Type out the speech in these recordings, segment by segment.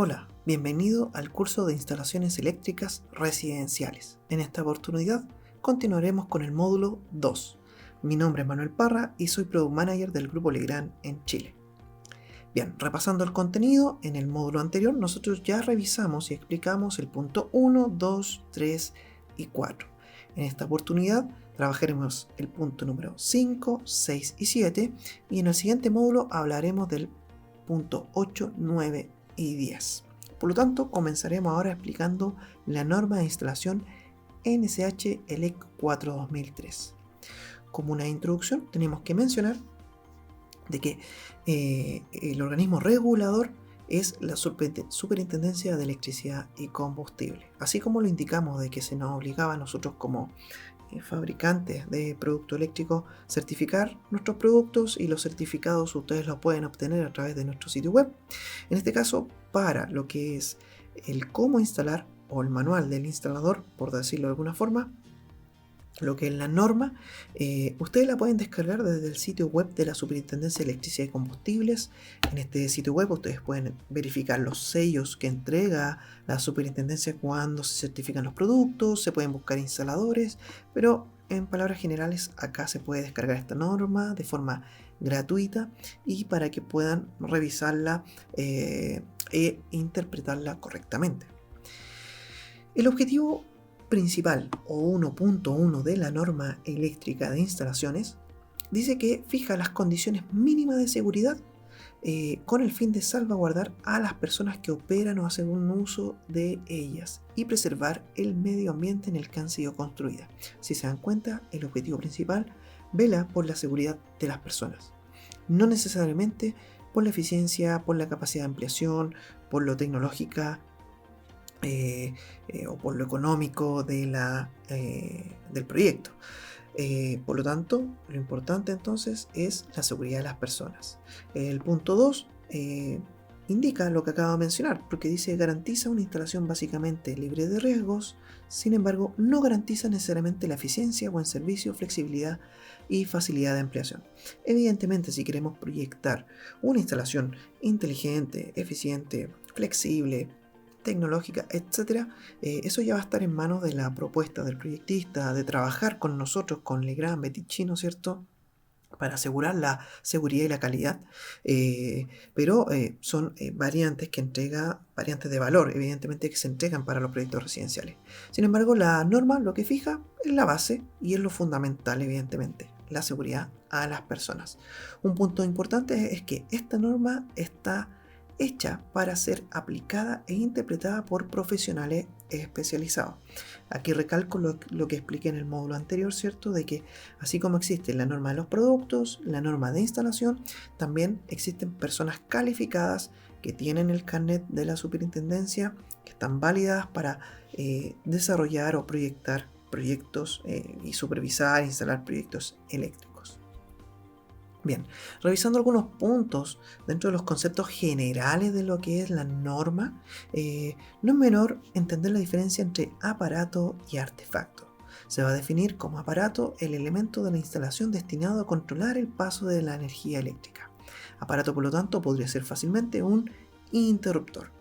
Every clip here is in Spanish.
Hola, bienvenido al curso de instalaciones eléctricas residenciales. En esta oportunidad continuaremos con el módulo 2. Mi nombre es Manuel Parra y soy Product Manager del Grupo Legrand en Chile. Bien, repasando el contenido, en el módulo anterior nosotros ya revisamos y explicamos el punto 1, 2, 3 y 4. En esta oportunidad trabajaremos el punto número 5, 6 y 7 y en el siguiente módulo hablaremos del punto 8, 9 y 10. Por lo tanto, comenzaremos ahora explicando la norma de instalación NSH ELEC 4-2003. Como una introducción, tenemos que mencionar de que el organismo regulador es la Superintendencia de Electricidad y Combustible. Así como lo indicamos de que se nos obligaba a nosotros como fabricantes de producto eléctrico certificar nuestros productos, y los certificados ustedes los pueden obtener a través de nuestro sitio web. En este caso, para lo que es el cómo instalar o el manual del instalador, por decirlo de alguna forma, lo que es la norma, ustedes la pueden descargar desde el sitio web de la Superintendencia de Electricidad y Combustibles. En este sitio web ustedes pueden verificar los sellos que entrega la Superintendencia cuando se certifican los productos, se pueden buscar instaladores, pero en palabras generales acá se puede descargar esta norma de forma gratuita y para que puedan revisarla e interpretarla correctamente. El objetivo principal o 1.1 de la norma eléctrica de instalaciones dice que fija las condiciones mínimas de seguridad con el fin de salvaguardar a las personas que operan o hacen un uso de ellas y preservar el medio ambiente en el que han sido construidas. Si se dan cuenta, el objetivo principal vela por la seguridad de las personas, no necesariamente por la eficiencia, por la capacidad de ampliación, por lo tecnológica o por lo económico del proyecto. Por lo tanto, lo importante entonces es la seguridad de las personas. El punto 2 indica lo que acabo de mencionar, porque dice garantiza una instalación básicamente libre de riesgos, sin embargo no garantiza necesariamente la eficiencia, buen servicio, flexibilidad y facilidad de ampliación. Evidentemente, si queremos proyectar una instalación inteligente, eficiente, flexible, tecnológica, etcétera, eso ya va a estar en manos de la propuesta del proyectista, de trabajar con nosotros, con Legrand, Betichino, ¿cierto?, para asegurar la seguridad y la calidad, pero son variantes de valor, evidentemente, que se entregan para los proyectos residenciales. Sin embargo, la norma lo que fija es la base y es lo fundamental, evidentemente, la seguridad a las personas. Un punto importante es que esta norma está hecha para ser aplicada e interpretada por profesionales especializados. Aquí recalco lo que expliqué en el módulo anterior, ¿cierto? De que así como existe la norma de los productos, la norma de instalación, también existen personas calificadas que tienen el carnet de la superintendencia, que están válidas para desarrollar o proyectar proyectos y supervisar e instalar proyectos eléctricos. Bien, revisando algunos puntos dentro de los conceptos generales de lo que es la norma, no es menor entender la diferencia entre aparato y artefacto. Se va a definir como aparato el elemento de la instalación destinado a controlar el paso de la energía eléctrica. Aparato, por lo tanto, podría ser fácilmente un interruptor.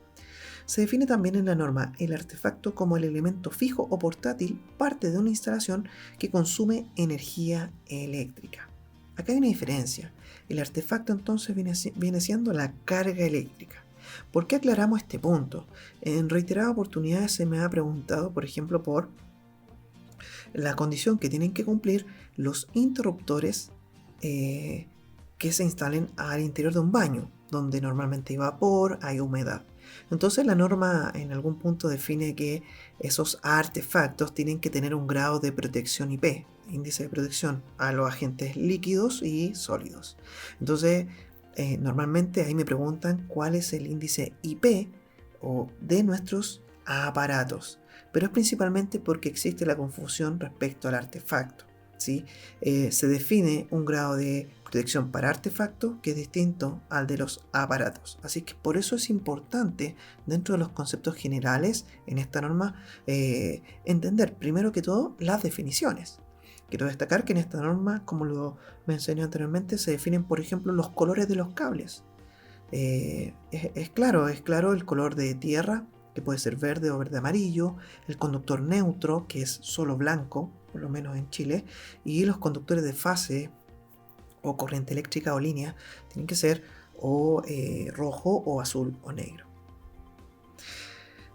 Se define también en la norma el artefacto como el elemento fijo o portátil, parte de una instalación que consume energía eléctrica. Acá hay una diferencia. El artefacto entonces viene siendo la carga eléctrica. ¿Por qué aclaramos este punto? En reiteradas oportunidades se me ha preguntado, por ejemplo, por la condición que tienen que cumplir los interruptores que se instalen al interior de un baño, donde normalmente hay vapor, hay humedad. Entonces la norma en algún punto define que esos artefactos tienen que tener un grado de protección IP, índice de protección, a los agentes líquidos y sólidos. Entonces, normalmente ahí me preguntan cuál es el índice IP o de nuestros aparatos, pero es principalmente porque existe la confusión respecto al artefacto, ¿sí? Se define un grado de protección para artefactos que es distinto al de los aparatos. Así que por eso es importante, dentro de los conceptos generales en esta norma, entender primero que todo las definiciones. Quiero destacar que en esta norma, como lo mencioné anteriormente, se definen, por ejemplo, los colores de los cables. Es claro el color de tierra, que puede ser verde o verde amarillo, el conductor neutro, que es solo blanco, por lo menos en Chile, y los conductores de fase o corriente eléctrica o línea tienen que ser o rojo o azul o negro.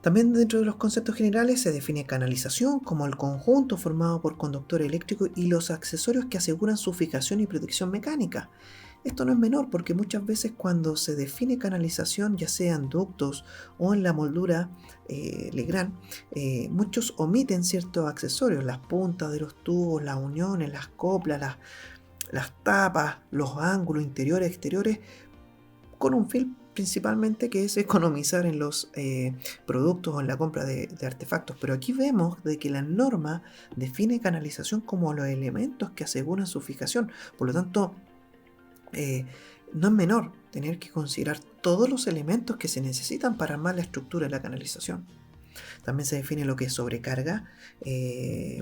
También dentro de los conceptos generales se define canalización como el conjunto formado por conductor eléctrico y los accesorios que aseguran su fijación y protección mecánica. Esto no es menor porque muchas veces cuando se define canalización, ya sea en ductos o en la moldura Legrand, muchos omiten ciertos accesorios, las puntas de los tubos, las uniones, las coplas, las tapas, los ángulos interiores, exteriores, con un fin principalmente que es economizar en los productos o en la compra de artefactos. Pero aquí vemos de que la norma define canalización como los elementos que aseguran su fijación. Por lo tanto, no es menor tener que considerar todos los elementos que se necesitan para armar la estructura de la canalización. También se define lo que es sobrecarga.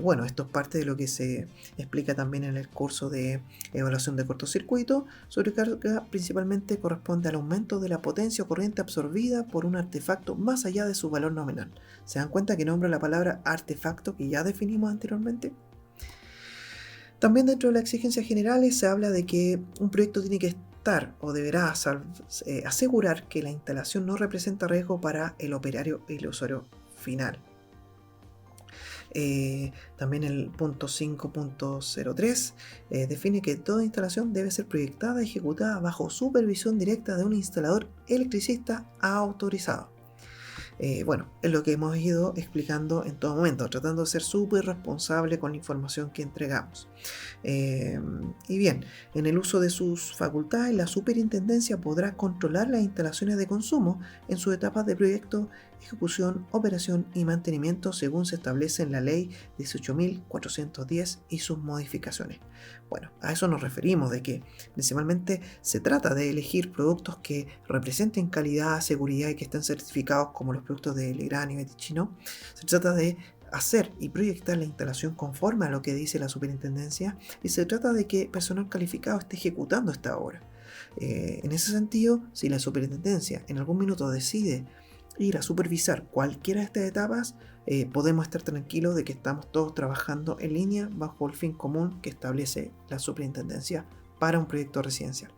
Bueno, esto es parte de lo que se explica también en el curso de evaluación de cortocircuito. Sobrecarga principalmente corresponde al aumento de la potencia o corriente absorbida por un artefacto más allá de su valor nominal. ¿Se dan cuenta que nombra la palabra artefacto que ya definimos anteriormente? También dentro de las exigencias generales se habla de que un proyecto tiene que estar o deberá asegurar que la instalación no representa riesgo para el operario y el usuario final. También el punto 5.03 define que toda instalación debe ser proyectada y ejecutada bajo supervisión directa de un instalador electricista autorizado. Bueno, es lo que hemos ido explicando en todo momento, tratando de ser súper responsable con la información que entregamos. Y bien, en el uso de sus facultades, la superintendencia podrá controlar las instalaciones de consumo en sus etapas de proyecto, ejecución, operación y mantenimiento según se establece en la ley 18.410 y sus modificaciones. Bueno, a eso nos referimos, de que principalmente se trata de elegir productos que representen calidad, seguridad y que estén certificados como los productos de Legrand y Ticino. Se trata de hacer y proyectar la instalación conforme a lo que dice la superintendencia y se trata de que personal calificado esté ejecutando esta obra. En ese sentido, si la superintendencia en algún minuto decide ir a supervisar cualquiera de estas etapas, podemos estar tranquilos de que estamos todos trabajando en línea bajo el fin común que establece la superintendencia para un proyecto residencial.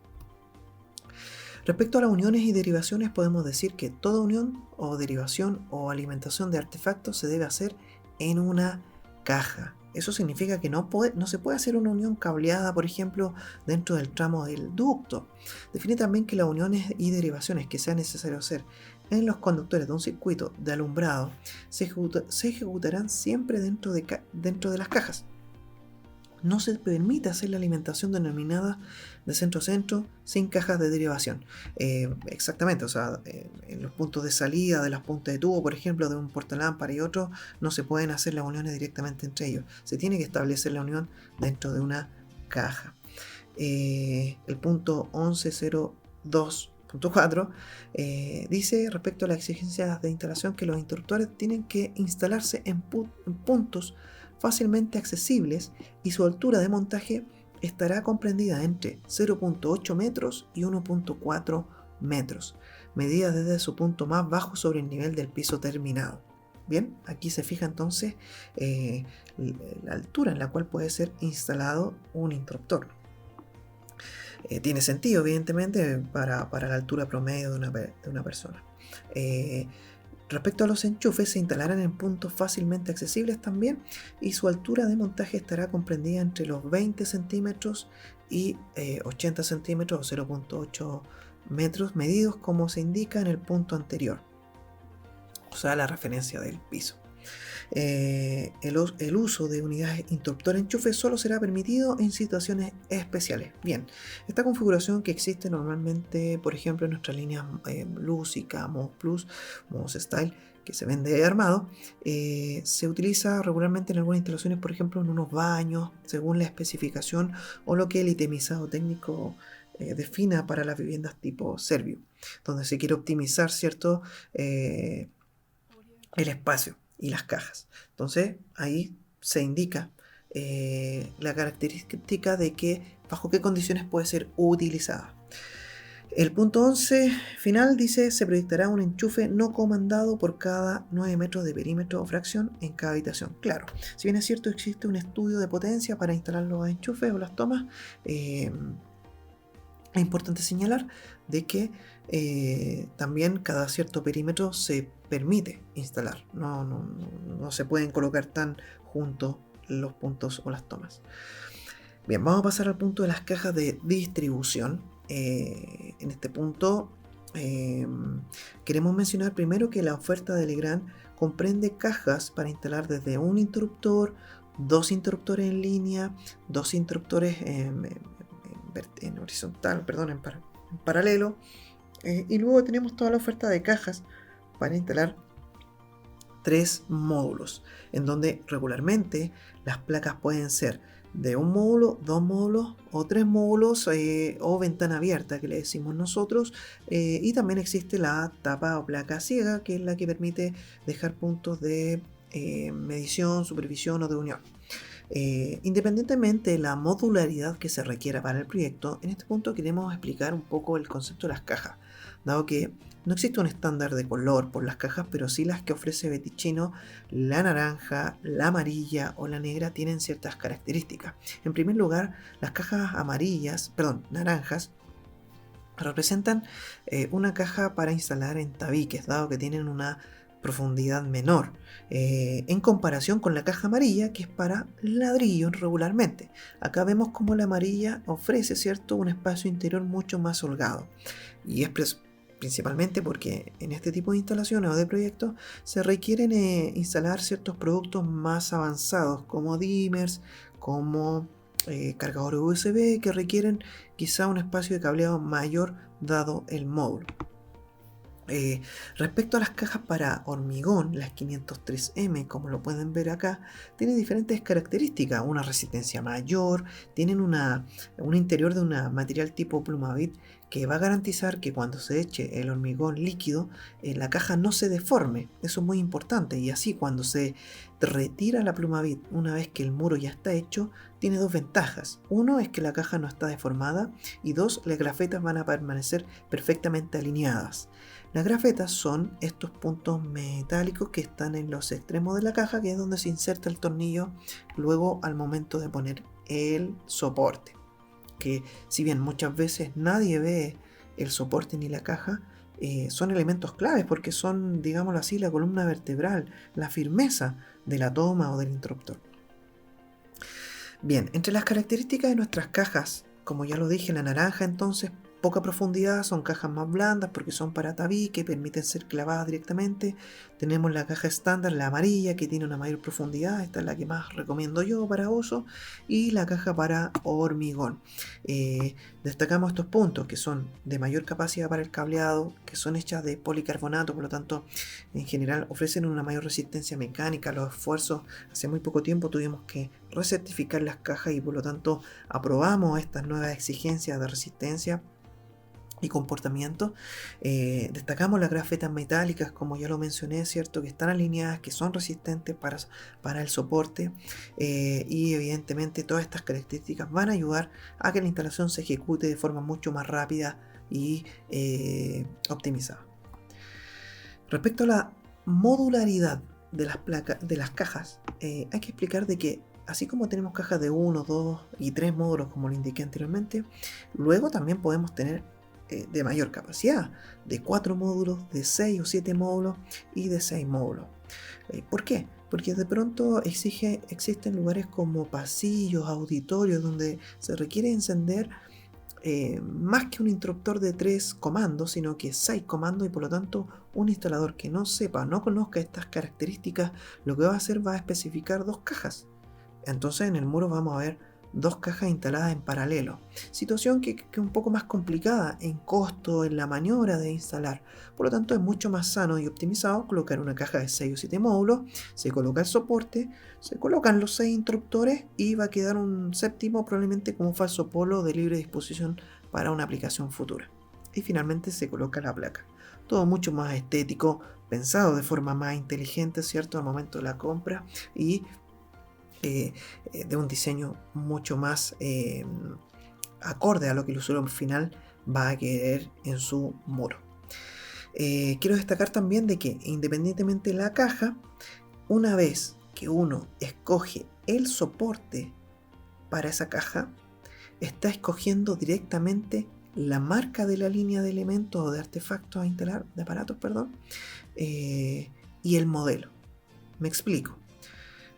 Respecto a las uniones y derivaciones, podemos decir que toda unión o derivación o alimentación de artefactos se debe hacer en una caja. Eso significa que no se puede hacer una unión cableada, por ejemplo, dentro del tramo del ducto. Define también que las uniones y derivaciones que sea necesario hacer en los conductores de un circuito de alumbrado se ejecutarán siempre dentro de las cajas. No se permite hacer la alimentación denominada de centro a centro sin cajas de derivación. Exactamente, o sea, en los puntos de salida de las puntas de tubo, por ejemplo, de un portalámpara y otro, no se pueden hacer las uniones directamente entre ellos. Se tiene que establecer la unión dentro de una caja. El punto 1102.4 dice respecto a las exigencias de instalación que los interruptores tienen que instalarse en puntos fácilmente accesibles y su altura de montaje estará comprendida entre 0.8 metros y 1.4 metros, medida desde su punto más bajo sobre el nivel del piso terminado. Bien, aquí se fija entonces la altura en la cual puede ser instalado un interruptor. Tiene sentido, evidentemente, para la altura promedio de una persona. Respecto a los enchufes, se instalarán en puntos fácilmente accesibles también y su altura de montaje estará comprendida entre los 20 centímetros y 80 centímetros o 0.8 metros medidos como se indica en el punto anterior, o sea, la referencia del piso. El uso de unidades interruptor enchufe solo será permitido en situaciones especiales. Bien, esta configuración que existe normalmente, por ejemplo, en nuestras líneas Lusica, Mos Plus, Mos Style, que se vende armado, se utiliza regularmente en algunas instalaciones, por ejemplo, en unos baños, según la especificación o lo que el itemizado técnico defina para las viviendas tipo Servio, donde se quiere optimizar, ¿cierto?, el espacio y las cajas. Entonces ahí se indica la característica de que bajo qué condiciones puede ser utilizada. El punto 11 final dice: se proyectará un enchufe no comandado por cada 9 metros de perímetro o fracción en cada habitación. Claro, si bien es cierto existe un estudio de potencia para instalar los enchufes o las tomas, es importante señalar de que también cada cierto perímetro se permite instalar. No se pueden colocar tan juntos los puntos o las tomas. Bien, vamos a pasar al punto de las cajas de distribución. En este punto queremos mencionar primero que la oferta de Legrand comprende cajas para instalar desde un interruptor, 2 interruptores en línea, 2 interruptores en horizontal, perdón, en paralelo, y luego tenemos toda la oferta de cajas para instalar 3 módulos, en donde regularmente las placas pueden ser de un módulo, 2 módulos o 3 módulos, o ventana abierta que le decimos nosotros, y también existe la tapa o placa ciega, que es la que permite dejar puntos de medición, supervisión o de unión. Independientemente de la modularidad que se requiera para el proyecto, en este punto queremos explicar un poco el concepto de las cajas, dado que no existe un estándar de color por las cajas, pero sí las que ofrece Betichino, la naranja, la amarilla o la negra tienen ciertas características. En primer lugar, las cajas naranjas, representan una caja para instalar en tabiques, dado que tienen una profundidad menor, en comparación con la caja amarilla, que es para ladrillo regularmente. Acá vemos como la amarilla ofrece, ¿cierto?, un espacio interior mucho más holgado, y es principalmente porque en este tipo de instalaciones o de proyectos se requieren instalar ciertos productos más avanzados como dimmers, como cargadores USB, que requieren quizá un espacio de cableado mayor dado el módulo. Respecto a las cajas para hormigón, las 503M, como lo pueden ver acá, tienen diferentes características: una resistencia mayor, tienen un interior de un material tipo Plumavit que va a garantizar que cuando se eche el hormigón líquido, la caja no se deforme. Eso es muy importante, y así cuando se retira la Plumavit una vez que el muro ya está hecho, tiene 2 ventajas. Uno es que la caja no está deformada, y 2, las grafetas van a permanecer perfectamente alineadas. Las grafetas son estos puntos metálicos que están en los extremos de la caja, que es donde se inserta el tornillo luego al momento de poner el soporte. Que si bien muchas veces nadie ve el soporte ni la caja, son elementos claves porque son, digámoslo así, la columna vertebral, la firmeza de la toma o del interruptor. Bien, entre las características de nuestras cajas, como ya lo dije, la naranja entonces poca profundidad, son cajas más blandas porque son para tabique, permiten ser clavadas directamente. Tenemos la caja estándar, la amarilla, que tiene una mayor profundidad, esta es la que más recomiendo yo para uso, y la caja para hormigón. Destacamos estos puntos que son de mayor capacidad para el cableado, que son hechas de policarbonato, por lo tanto en general ofrecen una mayor resistencia mecánica a los esfuerzos. Hace muy poco tiempo tuvimos que recertificar las cajas y por lo tanto aprobamos estas nuevas exigencias de resistencia y comportamiento. Destacamos las grafetas metálicas, como ya lo mencioné, ¿cierto?, que están alineadas, que son resistentes para el soporte, y evidentemente todas estas características van a ayudar a que la instalación se ejecute de forma mucho más rápida y optimizada. Respecto a la modularidad de las placas, de las cajas, hay que explicar de que así como tenemos cajas de 1, 2 y 3 módulos, como lo indiqué anteriormente, luego también podemos tener de mayor capacidad, de 4 módulos, de 6 o 7 módulos y de 6 módulos. ¿Por qué? Porque de pronto existen lugares como pasillos, auditorios, donde se requiere encender más que un interruptor de 3 comandos, sino que 6 comandos, y por lo tanto un instalador que no conozca estas características, lo que va a hacer va a especificar 2 cajas. Entonces en el muro vamos a ver 2 cajas instaladas en paralelo, situación que es un poco más complicada en costo, en la maniobra de instalar. Por lo tanto es mucho más sano y optimizado colocar una caja de 6 o 7 módulos, se coloca el soporte, se colocan los 6 interruptores y va a quedar un séptimo probablemente como un falso polo de libre disposición para una aplicación futura. Y finalmente se coloca la placa. Todo mucho más estético, pensado de forma más inteligente, ¿cierto?, al momento de la compra, y de un diseño mucho más acorde a lo que el usuario final va a querer en su muro. Quiero destacar también de que independientemente de la caja, una vez que uno escoge el soporte para esa caja, está escogiendo directamente la marca de la línea de elementos o de artefactos a instalar, de aparatos, y el modelo. Me explico.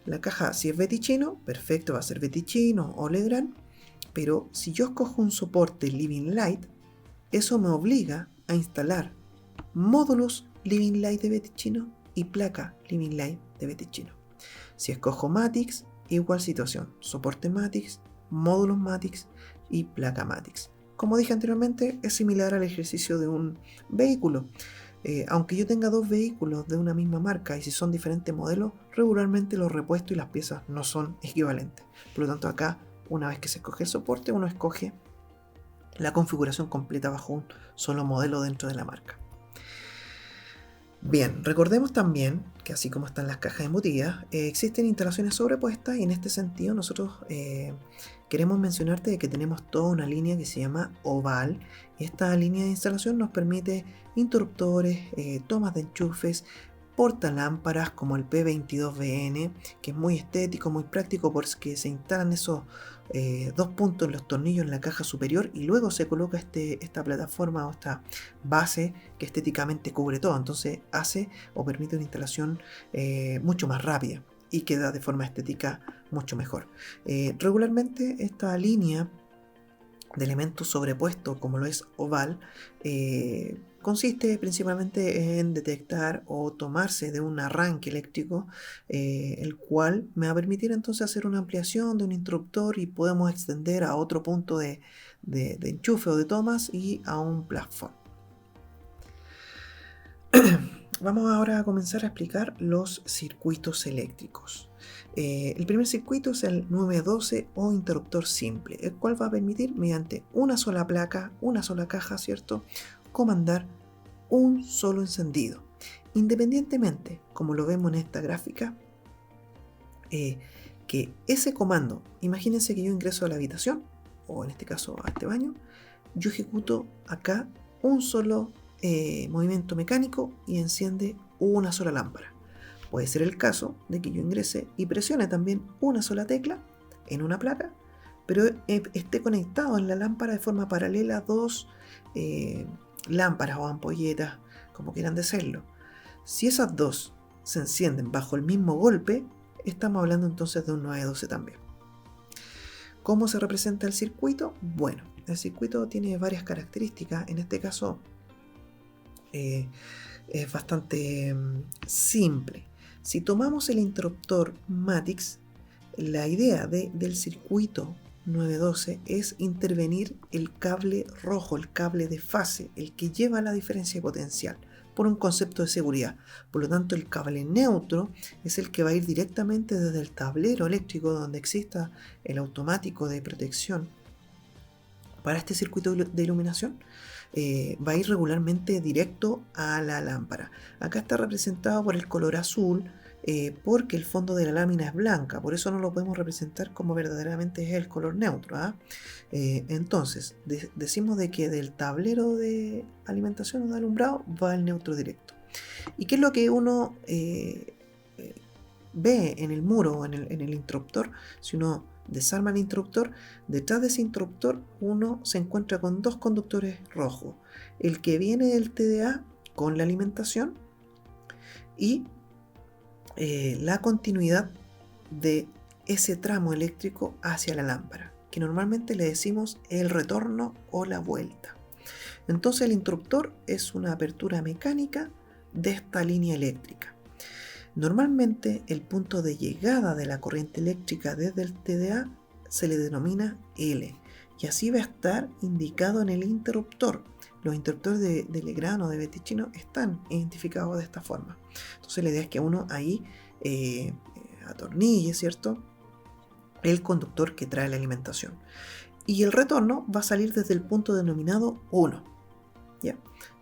La caja, si es Beticino, perfecto, va a ser Beticino o Legrand, pero si yo escojo un soporte Living Light, eso me obliga a instalar módulos Living Light de Beticino y placa Living Light de Beticino. Si escojo Matix, igual situación, soporte Matix, módulos Matix y placa Matix. Como dije anteriormente, es similar al ejercicio de un vehículo. Aunque yo tenga dos vehículos de una misma marca y si son diferentes modelos, regularmente los repuestos y las piezas no son equivalentes. Por lo tanto, acá, una vez que se escoge el soporte, uno escoge la configuración completa bajo un solo modelo dentro de la marca. Bien, recordemos también que así como están las cajas embutidas, existen instalaciones sobrepuestas y en este sentido nosotros queremos mencionarte de que tenemos toda una línea que se llama Oval. Esta línea de instalación nos permite interruptores, tomas de enchufes, portalámparas como el P22BN, que es muy estético, muy práctico porque se instalan esos dos puntos en los tornillos en la caja superior y luego se coloca esta plataforma o esta base que estéticamente cubre todo, entonces hace o permite una instalación mucho más rápida y queda de forma estética mucho mejor. Regularmente esta línea de elementos sobrepuestos como lo es Oval consiste principalmente en detectar o tomarse de un arranque eléctrico, el cual me va a permitir entonces hacer una ampliación de un interruptor y podemos extender a otro punto de enchufe o de tomas y a un plafón. Vamos ahora a comenzar a explicar los circuitos eléctricos. El primer circuito es el 912 o interruptor simple, el cual va a permitir mediante una sola placa, una sola caja, ¿cierto?, comandar un solo encendido. Independientemente, como lo vemos en esta gráfica, que ese comando, imagínense que yo ingreso a la habitación, o en este caso a este baño, yo ejecuto acá un solo movimiento mecánico y enciende una sola lámpara. Puede ser el caso de que yo ingrese y presione también una sola tecla en una placa, pero esté conectado en la lámpara de forma paralela a dos lámparas o ampolletas, como quieran decirlo. Si esas dos se encienden bajo el mismo golpe, estamos hablando entonces de un 912 también. ¿Cómo se representa el circuito? Bueno, el circuito tiene varias características. En este caso es bastante simple. Si tomamos el interruptor Matix, la idea del circuito 912 es intervenir el cable rojo, el cable de fase, el que lleva la diferencia potencial, por un concepto de seguridad. Por lo tanto, el cable neutro es el que va a ir directamente desde el tablero eléctrico donde exista el automático de protección para este circuito de iluminación. Va a ir regularmente directo a la lámpara. Acá está representado por el color azul porque el fondo de la lámina es blanca, por eso no lo podemos representar como verdaderamente es el color neutro. Entonces decimos de que del tablero de alimentación o de alumbrado va el neutro directo. ¿Y qué es lo que uno ve en el muro o en el interruptor? Si uno desarma el interruptor, detrás de ese interruptor uno se encuentra con dos conductores rojos, el que viene del TDA con la alimentación y la continuidad de ese tramo eléctrico hacia la lámpara, que normalmente le decimos el retorno o la vuelta. Entonces el interruptor es una apertura mecánica de esta línea eléctrica. Normalmente el punto de llegada de la corriente eléctrica desde el TDA se le denomina L y así va a estar indicado en el interruptor. Los interruptores de Legrand o de Beticino están identificados de esta forma. Entonces la idea es que uno ahí atornille, ¿cierto?, el conductor que trae la alimentación. Y el retorno va a salir desde el punto denominado 1. ¿Ya?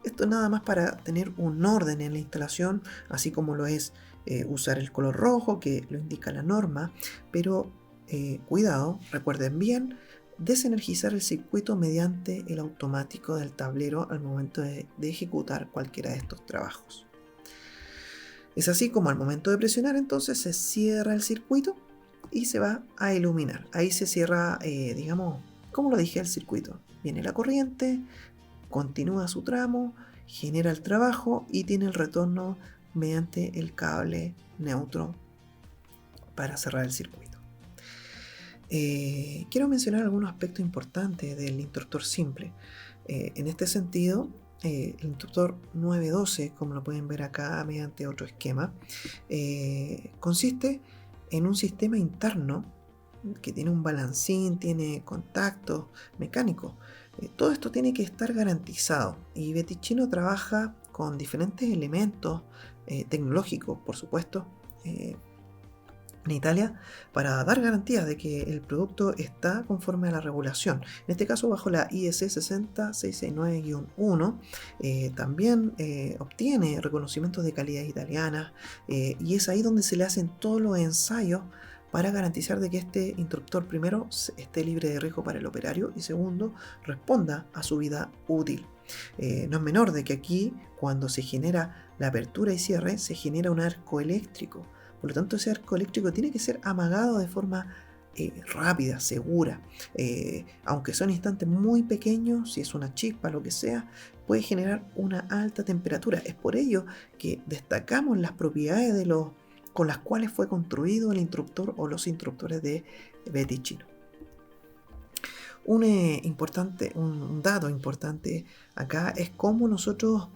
Esto es nada más para tener un orden en la instalación, así como lo es usar el color rojo, que lo indica la norma, pero cuidado, recuerden bien, desenergizar el circuito mediante el automático del tablero al momento de ejecutar cualquiera de estos trabajos. Es así como al momento de presionar entonces se cierra el circuito y se va a iluminar. Ahí se cierra, digamos, como lo dije, el circuito. Viene la corriente, continúa su tramo, genera el trabajo y tiene el retorno mediante el cable neutro para cerrar el circuito. Quiero mencionar algunos aspectos importantes del interruptor simple. En este sentido, el interruptor 912, como lo pueden ver acá mediante otro esquema, consiste en un sistema interno que tiene un balancín, tiene contactos mecánicos. Todo esto tiene que estar garantizado y Beticino trabaja con diferentes elementos tecnológicos, por supuesto, en Italia, para dar garantías de que el producto está conforme a la regulación. En este caso, bajo la IEC 60669-1, también obtiene reconocimientos de calidad italiana, y es ahí donde se le hacen todos los ensayos para garantizar de que este interruptor, primero, esté libre de riesgo para el operario y segundo, responda a su vida útil. No es menor de que aquí, cuando se genera la apertura y cierre, se genera un arco eléctrico. Por lo tanto, ese arco eléctrico tiene que ser amagado de forma rápida, segura. Aunque son instantes muy pequeños, si es una chispa, lo que sea, puede generar una alta temperatura. Es por ello que destacamos las propiedades con las cuales fue construido el interruptor o los interruptores de Beticino. Un dato importante acá es cómo nosotros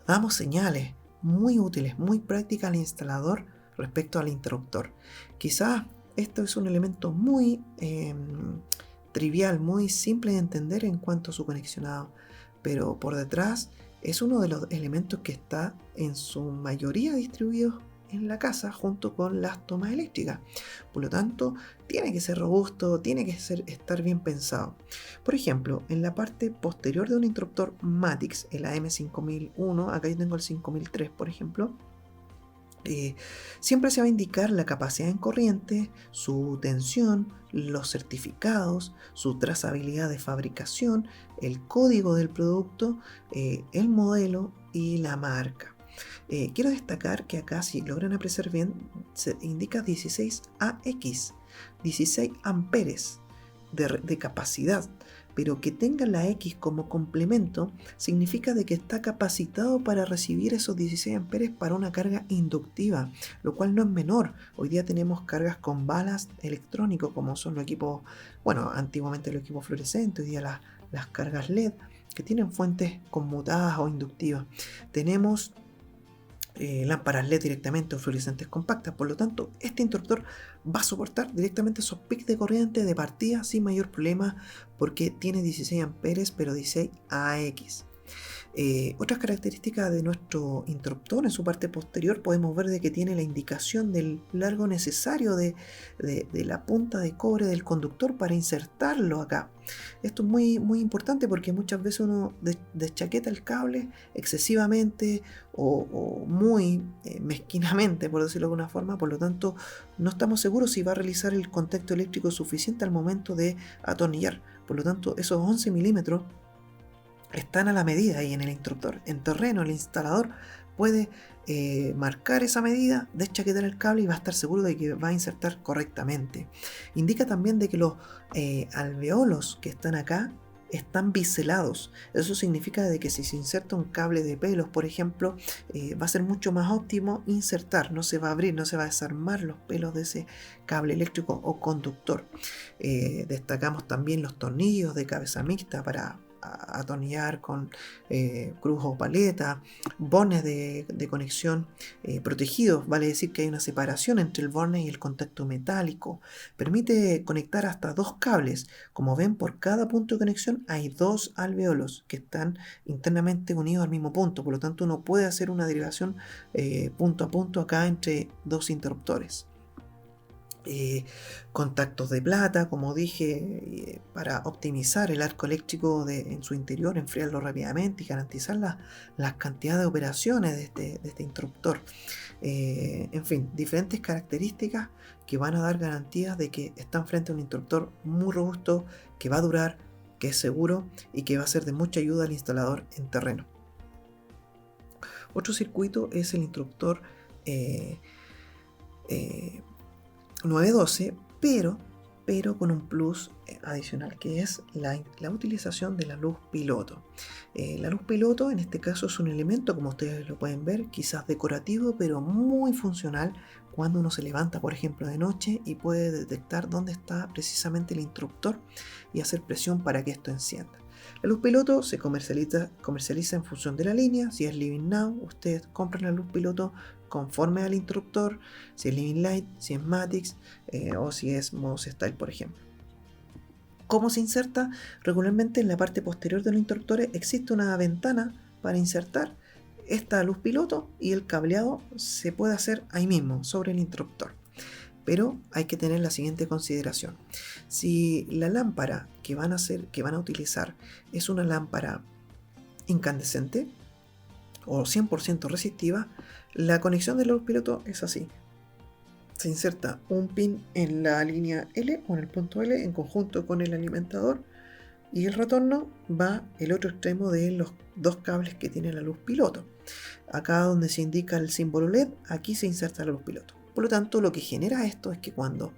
damos señales muy útiles, muy prácticas al instalador respecto al interruptor. Quizás esto es un elemento muy trivial, muy simple de entender en cuanto a su conexionado, pero por detrás es uno de los elementos que está en su mayoría distribuidos en la casa junto con las tomas eléctricas. Por lo tanto, tiene que ser robusto, tiene que estar bien pensado. Por ejemplo, en la parte posterior de un interruptor Matix, el AM5001, acá yo tengo el 5003 por ejemplo, siempre se va a indicar la capacidad en corriente, su tensión, los certificados, su trazabilidad de fabricación, el código del producto, el modelo y la marca. Quiero destacar que acá, si logran apreciar bien, se indica 16 AX, 16 amperes de capacidad, pero que tenga la X como complemento significa de que está capacitado para recibir esos 16 amperes para una carga inductiva, lo cual no es menor. Hoy día tenemos cargas con balas electrónicos, como son los equipos, bueno, antiguamente los equipos fluorescentes, hoy día las cargas LED, que tienen fuentes conmutadas o inductivas. Tenemos lámparas LED directamente o fluorescentes compactas. Por lo tanto, este interruptor va a soportar directamente esos picos de corriente de partida sin mayor problema, porque tiene 16 amperes pero 16 AX. Otras características de nuestro interruptor, en su parte posterior podemos ver de que tiene la indicación del largo necesario de la punta de cobre del conductor para insertarlo acá. Esto es muy, muy importante porque muchas veces uno deschaqueta el cable excesivamente o muy mezquinamente, por decirlo de alguna forma. Por lo tanto, no estamos seguros si va a realizar el contacto eléctrico suficiente al momento de atornillar. Por lo tanto, esos 11 milímetros están a la medida ahí en el interruptor. En terreno, el instalador puede marcar esa medida, deschaquetar el cable y va a estar seguro de que va a insertar correctamente. Indica también de que los alveolos que están acá están biselados. Eso significa de que si se inserta un cable de pelos, por ejemplo, va a ser mucho más óptimo insertar. No se va a abrir, no se va a desarmar los pelos de ese cable eléctrico o conductor. Destacamos también los tornillos de cabeza mixta para atornillar con cruz o paleta, bornes de conexión protegidos, vale decir que hay una separación entre el borne y el contacto metálico. Permite conectar hasta dos cables. Como ven, por cada punto de conexión hay dos alveolos que están internamente unidos al mismo punto. Por lo tanto, uno puede hacer una derivación punto a punto acá entre dos interruptores. Contactos de plata, como dije, para optimizar el arco eléctrico en su interior, enfriarlo rápidamente y garantizar las cantidades de operaciones de este interruptor. En fin, diferentes características que van a dar garantías de que están frente a un interruptor muy robusto, que va a durar, que es seguro y que va a ser de mucha ayuda al instalador en terreno. Otro circuito es el interruptor 912, pero con un plus adicional, que es la utilización de la luz piloto. La luz piloto en este caso es un elemento, como ustedes lo pueden ver, quizás decorativo, pero muy funcional cuando uno se levanta, por ejemplo, de noche y puede detectar dónde está precisamente el interruptor y hacer presión para que esto encienda. La luz piloto se comercializa en función de la línea. Si es Living Now, ustedes compran la luz piloto conforme al interruptor, si es Living Light, si es Matix o si es modo Style, por ejemplo. ¿Cómo se inserta? Regularmente en la parte posterior de los interruptores existe una ventana para insertar esta luz piloto y el cableado se puede hacer ahí mismo, sobre el interruptor. Pero hay que tener la siguiente consideración. Si la lámpara que van a utilizar es una lámpara incandescente o 100% resistiva, la conexión de la luz piloto es así. Se inserta un pin en la línea L o en el punto L en conjunto con el alimentador y el retorno va el otro extremo de los dos cables que tiene la luz piloto. Acá donde se indica el símbolo LED, aquí se inserta la luz piloto. Por lo tanto, lo que genera esto es que cuando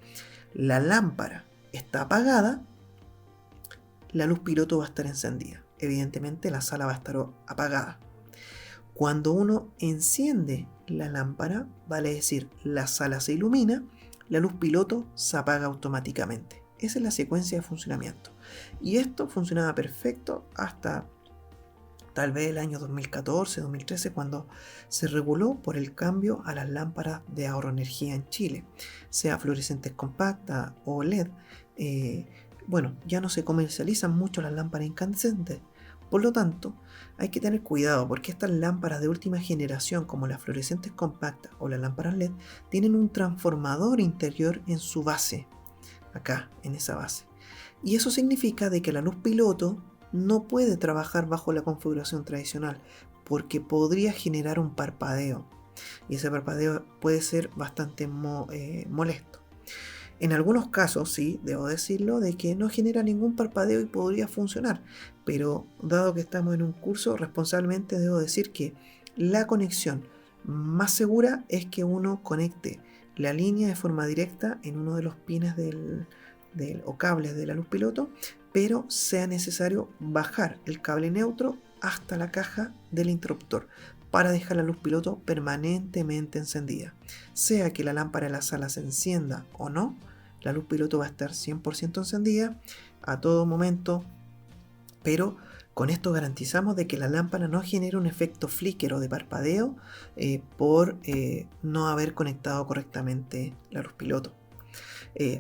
la lámpara está apagada, la luz piloto va a estar encendida. Evidentemente la sala va a estar apagada. Cuando uno enciende la lámpara, vale decir, la sala se ilumina, la luz piloto se apaga automáticamente. Esa es la secuencia de funcionamiento. Y esto funcionaba perfecto hasta tal vez el año 2014, 2013, cuando se reguló por el cambio a las lámparas de ahorro de energía en Chile, sea fluorescentes compactas o LED. Ya no se comercializan mucho las lámparas incandescentes. Por lo tanto, hay que tener cuidado porque estas lámparas de última generación, como las fluorescentes compactas o las lámparas LED, tienen un transformador interior en su base, acá, en esa base. Y eso significa de que la luz piloto no puede trabajar bajo la configuración tradicional porque podría generar un parpadeo y ese parpadeo puede ser bastante molesto. En algunos casos, sí, debo decirlo, de que no genera ningún parpadeo y podría funcionar, pero dado que estamos en un curso, responsablemente debo decir que la conexión más segura es que uno conecte la línea de forma directa en uno de los pines o cables de la luz piloto, pero sea necesario bajar el cable neutro hasta la caja del interruptor para dejar la luz piloto permanentemente encendida. Sea que la lámpara de la sala se encienda o no, la luz piloto va a estar 100% encendida a todo momento, pero con esto garantizamos de que la lámpara no genere un efecto flicker o de parpadeo por no haber conectado correctamente la luz piloto.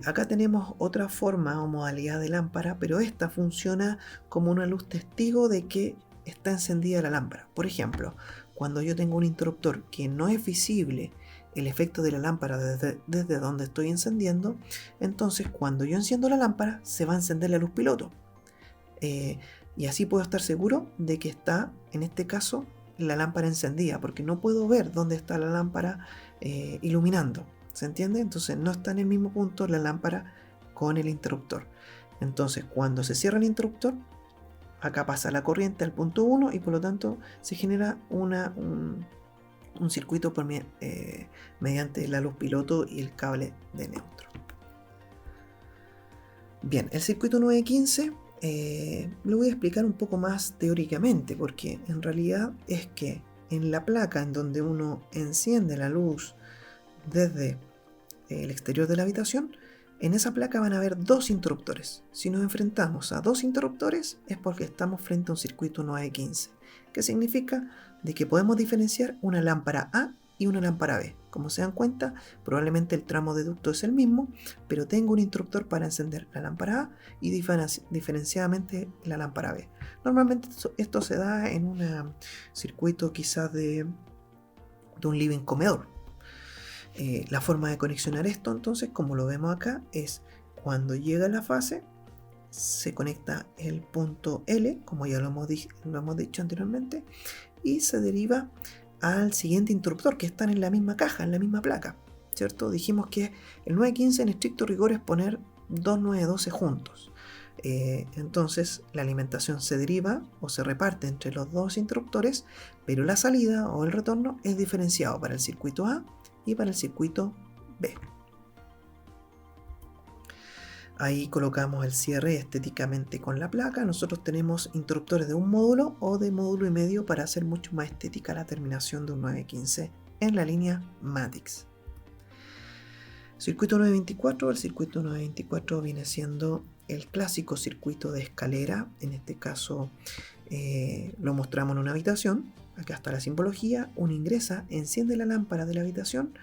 Acá tenemos otra forma o modalidad de lámpara, pero esta funciona como una luz testigo de que está encendida la lámpara. Por ejemplo, cuando yo tengo un interruptor que no es visible el efecto de la lámpara desde donde estoy encendiendo, entonces cuando yo enciendo la lámpara se va a encender la luz piloto. Y así puedo estar seguro de que está, en este caso, la lámpara encendida, porque no puedo ver dónde está la lámpara iluminando. ¿Se entiende? Entonces no está en el mismo punto la lámpara con el interruptor. Entonces cuando se cierra el interruptor, acá pasa la corriente al punto 1 y por lo tanto se genera un circuito mediante la luz piloto y el cable de neutro. Bien, el circuito 915 lo voy a explicar un poco más teóricamente, porque en realidad es que en la placa en donde uno enciende la luz desde el exterior de la habitación, en esa placa van a haber dos interruptores. Si nos enfrentamos a dos interruptores es porque estamos frente a un circuito 915, que significa de que podemos diferenciar una lámpara A y una lámpara B. Como se dan cuenta, probablemente el tramo de ducto es el mismo, pero tengo un interruptor para encender la lámpara A y diferenciadamente la lámpara B. Normalmente esto se da en un circuito quizás de un living comedor. La forma de conexionar esto, entonces, como lo vemos acá, es cuando llega la fase, se conecta el punto L, como ya lo hemos dicho anteriormente, y se deriva al siguiente interruptor, que están en la misma caja, en la misma placa, ¿cierto? Dijimos que el 915 en estricto rigor es poner dos 912 juntos. Entonces la alimentación se deriva o se reparte entre los dos interruptores, pero la salida o el retorno es diferenciado para el circuito A y para el circuito B. Ahí colocamos el cierre estéticamente con la placa. Nosotros tenemos interruptores de un módulo o de módulo y medio para hacer mucho más estética la terminación de un 915 en la línea Matix. Circuito 924. El circuito 924 viene siendo el clásico circuito de escalera. En este caso lo mostramos en una habitación. Acá está la simbología. Uno ingresa, enciende la lámpara de la habitación.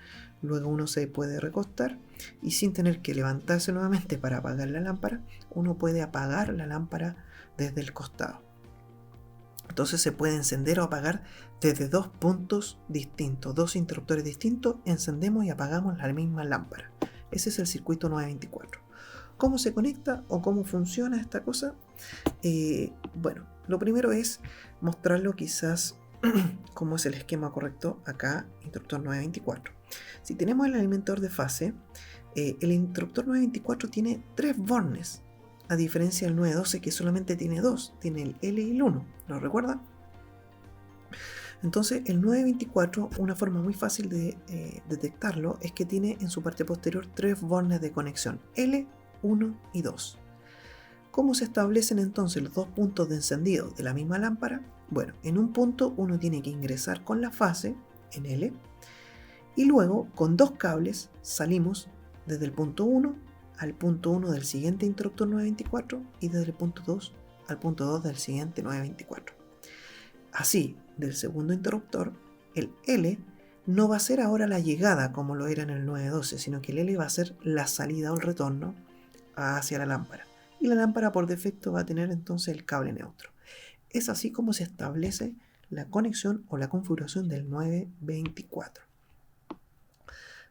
Luego uno se puede recostar y sin tener que levantarse nuevamente para apagar la lámpara, uno puede apagar la lámpara desde el costado. Entonces se puede encender o apagar desde dos puntos distintos, dos interruptores distintos, encendemos y apagamos la misma lámpara. Ese es el circuito 924. ¿Cómo se conecta o cómo funciona esta cosa? Bueno, lo primero es mostrarlo quizás cómo es el esquema correcto acá, interruptor 924. Si tenemos el alimentador de fase, el interruptor 924 tiene 3 bornes, a diferencia del 912 que solamente tiene 2, tiene el L y el 1, ¿lo recuerdan? Entonces el 924, una forma muy fácil de detectarlo es que tiene en su parte posterior 3 bornes de conexión, L, 1 y 2. ¿Cómo se establecen entonces los dos puntos de encendido de la misma lámpara? Bueno, en un punto uno tiene que ingresar con la fase en L y luego con dos cables salimos desde el punto 1 al punto 1 del siguiente interruptor 924 y desde el punto 2 al punto 2 del siguiente 924. Así, del segundo interruptor, el L no va a ser ahora la llegada como lo era en el 912, sino que el L va a ser la salida o el retorno hacia la lámpara. Y la lámpara por defecto va a tener entonces el cable neutro. Es así como se establece la conexión o la configuración del 924.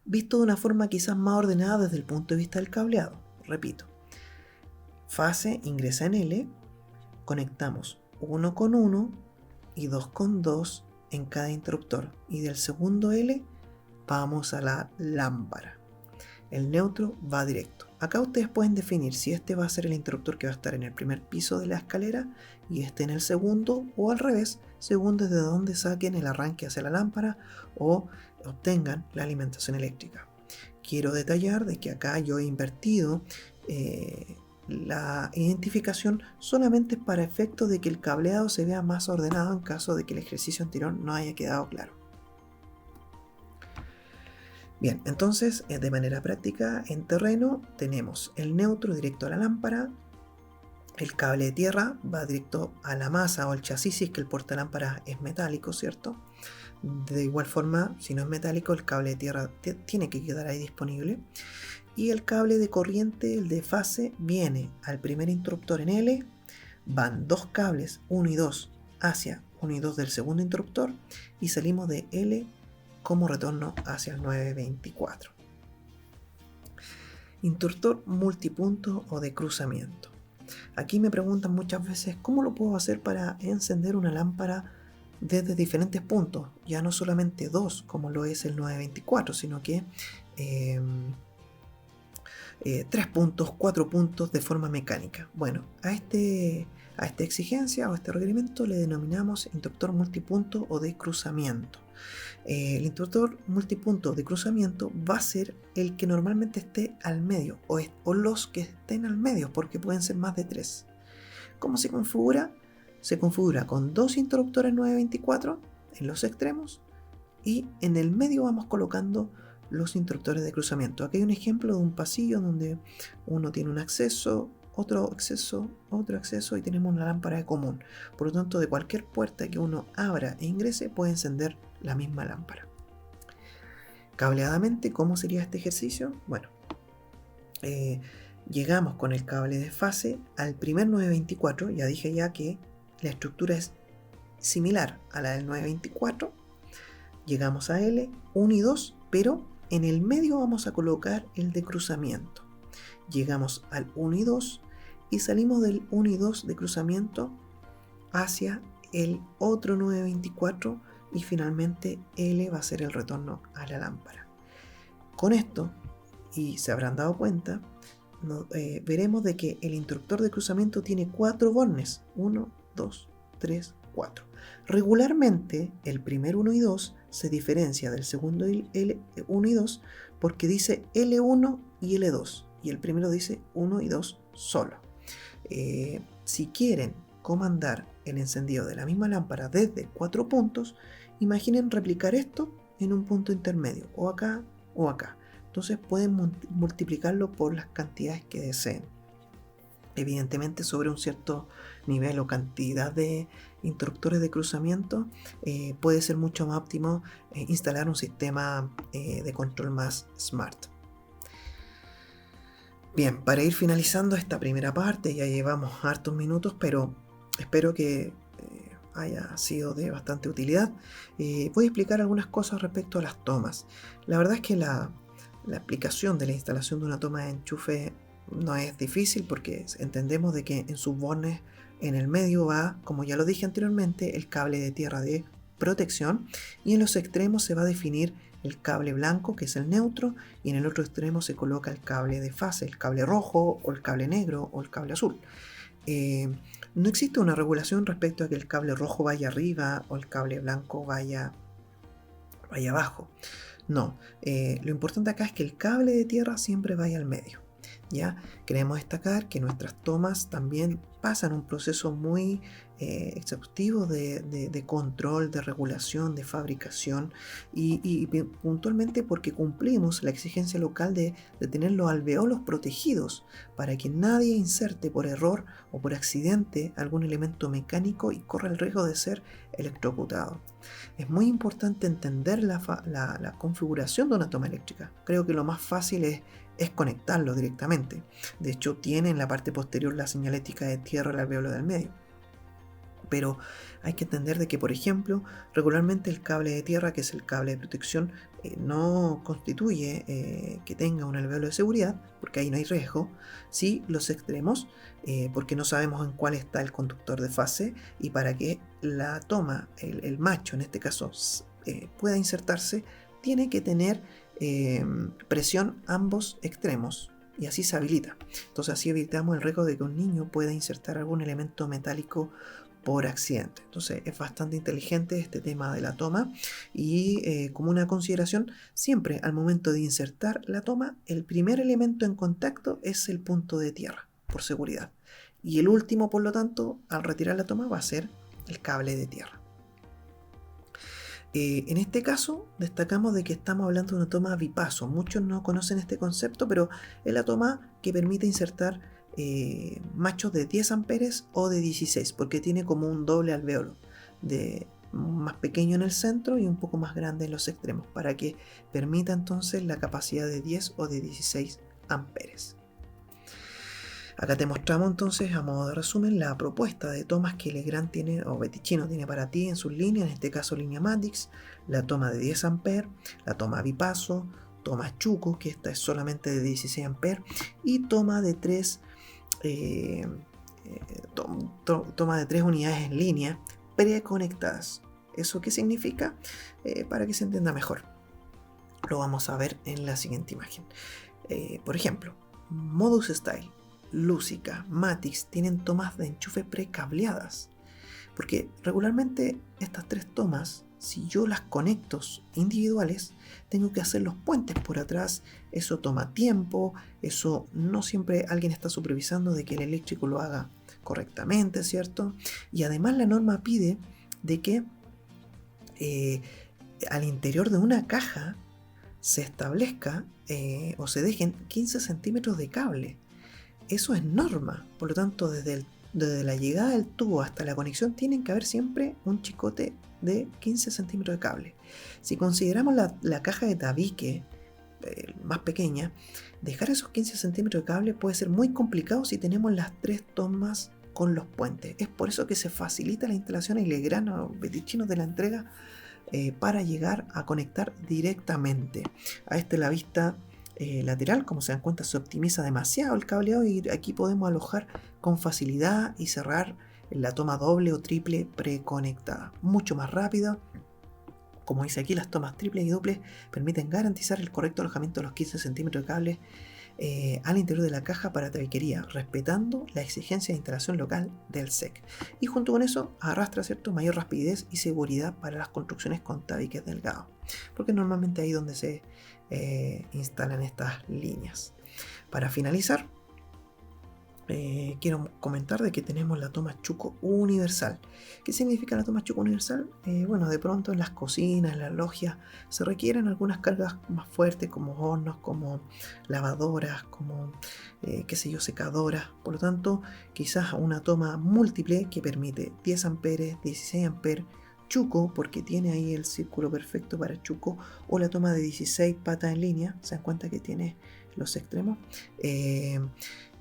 Visto de una forma quizás más ordenada desde el punto de vista del cableado. Repito, fase ingresa en L, conectamos 1 con 1 y 2 con 2 en cada interruptor. Y del segundo L vamos a la lámpara. El neutro va directo. Acá ustedes pueden definir si este va a ser el interruptor que va a estar en el primer piso de la escalera y este en el segundo, o al revés, según desde donde saquen el arranque hacia la lámpara o obtengan la alimentación eléctrica. Quiero detallar de que acá yo he invertido la identificación solamente para efecto de que el cableado se vea más ordenado en caso de que el ejercicio anterior no haya quedado claro. Bien, entonces de manera práctica en terreno tenemos el neutro directo a la lámpara, el cable de tierra va directo a la masa o al chasis si es que el portalámpara es metálico, ¿cierto? De igual forma, si no es metálico, el cable de tierra tiene que quedar ahí disponible. Y el cable de corriente, el de fase, viene al primer interruptor en L, van dos cables, 1 y 2, hacia 1 y 2 del segundo interruptor y salimos de L como retorno hacia el 924. Interruptor multipunto o de cruzamiento. Aquí me preguntan muchas veces cómo lo puedo hacer para encender una lámpara desde diferentes puntos, ya no solamente dos como lo es el 924, sino que 3 puntos, 4 puntos de forma mecánica. Bueno, a esta exigencia o a este requerimiento le denominamos interruptor multipunto o de cruzamiento. El interruptor multipunto de cruzamiento va a ser el que normalmente esté al medio o los que estén al medio, porque pueden ser más de 3. ¿Cómo se configura? Se configura con dos interruptores 924 en los extremos y en el medio vamos colocando los interruptores de cruzamiento. Aquí hay un ejemplo de un pasillo donde uno tiene un acceso, otro acceso y tenemos una lámpara de común. Por lo tanto, de cualquier puerta que uno abra e ingrese puede encender la misma lámpara. Cableadamente, ¿cómo sería este ejercicio? Bueno, llegamos con el cable de fase al primer 924. Ya dije ya que la estructura es similar a la del 924. Llegamos a L, 1 y 2, pero En el medio vamos a colocar el de cruzamiento. Llegamos al 1 y 2 y salimos del 1 y 2 de cruzamiento hacia el otro 924 y finalmente L va a ser el retorno a la lámpara. Con esto, y se habrán dado cuenta, veremos de que el interruptor de cruzamiento tiene 4 bornes, 1, 2, 3, 4. Regularmente el primer 1 y 2 se diferencia del segundo L1 y 2 porque dice L1 y L2 y el primero dice 1 y 2 solo. Si quieren comandar el encendido de la misma lámpara desde 4 puntos, imaginen replicar esto en un punto intermedio, o acá o acá. Entonces pueden multiplicarlo por las cantidades que deseen. Evidentemente sobre un cierto nivel o cantidad de interruptores de cruzamiento puede ser mucho más óptimo instalar un sistema de control más smart. Bien, para ir finalizando esta primera parte, ya llevamos hartos minutos, pero espero que haya sido de bastante utilidad. Voy a explicar algunas cosas respecto a las tomas. La verdad es que la aplicación de la instalación de una toma de enchufe no es difícil porque entendemos de que en sus bornes en el medio va, como ya lo dije anteriormente, el cable de tierra de protección y en los extremos se va a definir el cable blanco, que es el neutro, y en el otro extremo se coloca el cable de fase, el cable rojo o el cable negro o el cable azul. No existe una regulación respecto a que el cable rojo vaya arriba o el cable blanco vaya abajo. No, lo importante acá es que el cable de tierra siempre vaya al medio. ¿Ya? Queremos destacar que nuestras tomas también pasan un proceso muy exhaustivo de control, de regulación, de fabricación y puntualmente porque cumplimos la exigencia local de tener los alveolos protegidos para que nadie inserte por error o por accidente algún elemento mecánico y corra el riesgo de ser electrocutado. Es muy importante entender la configuración de una toma eléctrica. Creo que lo más fácil es conectarlo directamente. De hecho, tiene en la parte posterior la señalética de tierra el alveolo del medio. Pero hay que entender de que, por ejemplo, regularmente el cable de tierra, que es el cable de protección, no constituye que tenga un alveolo de seguridad, porque ahí no hay riesgo. Sí, los extremos, porque no sabemos en cuál está el conductor de fase, y para que la toma, el macho en este caso, pueda insertarse, tiene que tener presión ambos extremos y así se habilita. Entonces así evitamos el riesgo de que un niño pueda insertar algún elemento metálico por accidente. Entonces es bastante inteligente este tema de la toma y como una consideración, siempre al momento de insertar la toma, el primer elemento en contacto es el punto de tierra, por seguridad. Y el último, por lo tanto, al retirar la toma va a ser el cable de tierra. En este caso destacamos de que estamos hablando de una toma bipaso. Muchos no conocen este concepto, pero es la toma que permite insertar machos de 10 amperes o de 16, porque tiene como un doble alveolo, más pequeño en el centro y un poco más grande en los extremos, para que permita entonces la capacidad de 10 o de 16 amperes. Acá te mostramos entonces, a modo de resumen, la propuesta de tomas que Legrand tiene o Betichino tiene para ti en sus líneas, en este caso línea Matix, la toma de 10 A, la toma bipaso, toma Chuco, que esta es solamente de 16 A, y toma de 3 toma de 3 unidades en línea preconectadas. ¿Eso qué significa? Para que se entienda mejor. Lo vamos a ver en la siguiente imagen. Por ejemplo, Modus Style, Lucica, Matix tienen tomas de enchufe precableadas, porque regularmente estas 3 tomas, si yo las conecto individuales, tengo que hacer los puentes por atrás. Eso toma tiempo, eso no siempre alguien está supervisando de que el eléctrico lo haga correctamente, ¿cierto? Y además la norma pide de que al interior de una caja se establezca o se dejen 15 centímetros de cable. Eso es norma, por lo tanto desde la llegada del tubo hasta la conexión tienen que haber siempre un chicote de 15 centímetros de cable. Si consideramos la caja de tabique más pequeña, dejar esos 15 centímetros de cable puede ser muy complicado si tenemos las 3 tomas con los puentes. Es por eso que se facilita la instalación y Legrand o Betichino de la entrega para llegar a conectar directamente. A la vista lateral, como se dan cuenta, se optimiza demasiado el cableado y aquí podemos alojar con facilidad y cerrar la toma doble o triple preconectada. Mucho más rápida. Como dice aquí, las tomas triples y dobles permiten garantizar el correcto alojamiento de los 15 centímetros de cable al interior de la caja para tabiquería, respetando la exigencia de instalación local del SEC. Y junto con eso arrastra, ¿cierto?, mayor rapidez y seguridad para las construcciones con tabiques delgados, porque normalmente ahí es donde se instalan estas líneas. Para finalizar, quiero comentar de que tenemos la toma Chuco universal. ¿Qué significa la toma Chuco universal? Bueno, de pronto en las cocinas, en las logias, se requieren algunas cargas más fuertes como hornos, como lavadoras, como, qué sé yo, secadoras. Por lo tanto, quizás una toma múltiple que permite 10 amperes, 16 amperes, Chuco, porque tiene ahí el círculo perfecto para Chuco, o la toma de 16 patas en línea, se dan cuenta que tiene los extremos.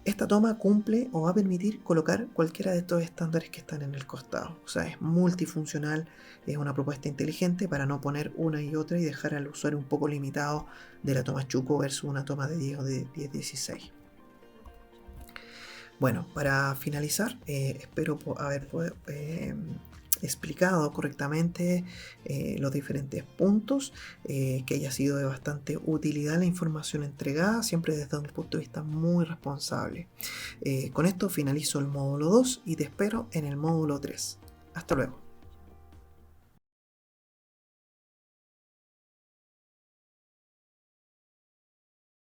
Esta toma cumple o va a permitir colocar cualquiera de estos estándares que están en el costado. O sea, es multifuncional, es una propuesta inteligente para no poner una y otra y dejar al usuario un poco limitado de la toma Chuco versus una toma de 10 o de 10-16. Bueno, para finalizar, espero haber explicado correctamente los diferentes puntos, que haya sido de bastante utilidad la información entregada, siempre desde un punto de vista muy responsable. Con esto finalizo el módulo 2 y te espero en el módulo 3. Hasta luego.